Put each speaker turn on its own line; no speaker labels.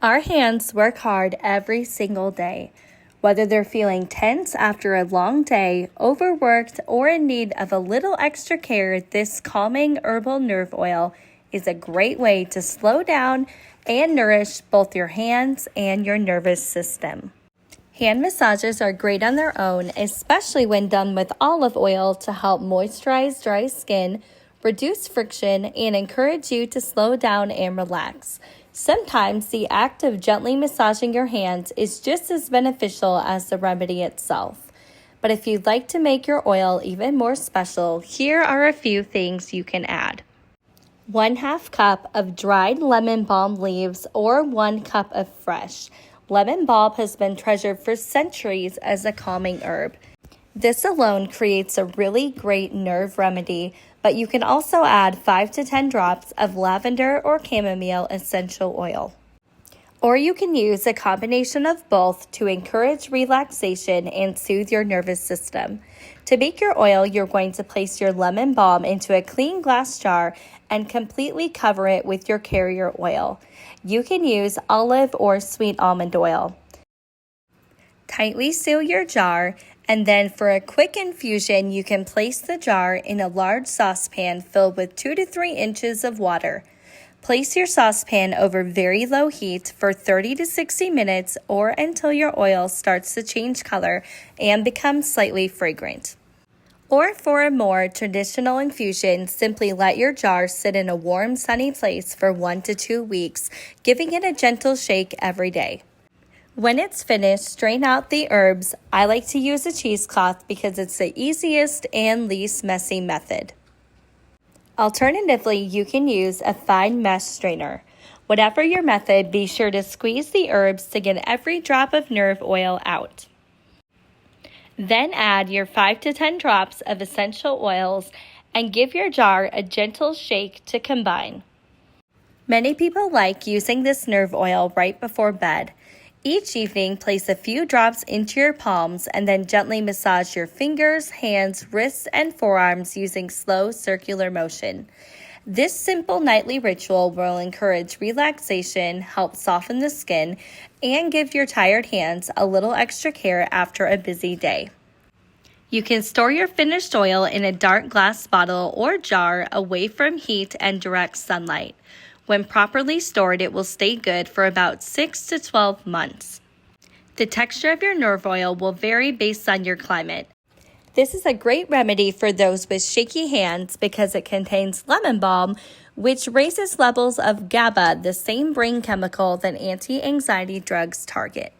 Our hands work hard every single day. Whether they're feeling tense after a long day, overworked, or in need of a little extra care, this calming herbal nerve oil is a great way to slow down and nourish both your hands and your nervous system. Hand massages are great on their own, especially when done with olive oil to help moisturize dry skin, reduce friction, and encourage you to slow down and relax. Sometimes the act of gently massaging your hands is just as beneficial as the remedy itself. But if you'd like to make your oil even more special, here are a few things you can add. 1/2 cup of dried lemon balm leaves or 1 cup of fresh. Lemon balm has been treasured for centuries as a calming herb. This alone creates a really great nerve remedy, but you can also add 5 to 10 drops of lavender or chamomile essential oil. Or you can use a combination of both to encourage relaxation and soothe your nervous system. To make your oil, you're going to place your lemon balm into a clean glass jar and completely cover it with your carrier oil. You can use olive or sweet almond oil. Tightly seal your jar, and then for a quick infusion, you can place the jar in a large saucepan filled with 2 to 3 inches of water. Place your saucepan over very low heat for 30 to 60 minutes or until your oil starts to change color and become slightly fragrant. Or for a more traditional infusion, simply let your jar sit in a warm, sunny place for 1 to 2 weeks, giving it a gentle shake every day. When it's finished, strain out the herbs. I like to use a cheesecloth because it's the easiest and least messy method. Alternatively, you can use a fine mesh strainer. Whatever your method, be sure to squeeze the herbs to get every drop of nerve oil out. Then add your 5 to 10 drops of essential oils and give your jar a gentle shake to combine. Many people like using this nerve oil right before bed. Each evening, place a few drops into your palms and then gently massage your fingers, hands, wrists, and forearms using slow circular motion. This simple nightly ritual will encourage relaxation, help soften the skin, and give your tired hands a little extra care after a busy day. You can store your finished oil in a dark glass bottle or jar away from heat and direct sunlight. When properly stored, it will stay good for about 6 to 12 months. The texture of your nerve oil will vary based on your climate. This is a great remedy for those with shaky hands because it contains lemon balm, which raises levels of GABA, the same brain chemical that anti-anxiety drugs target.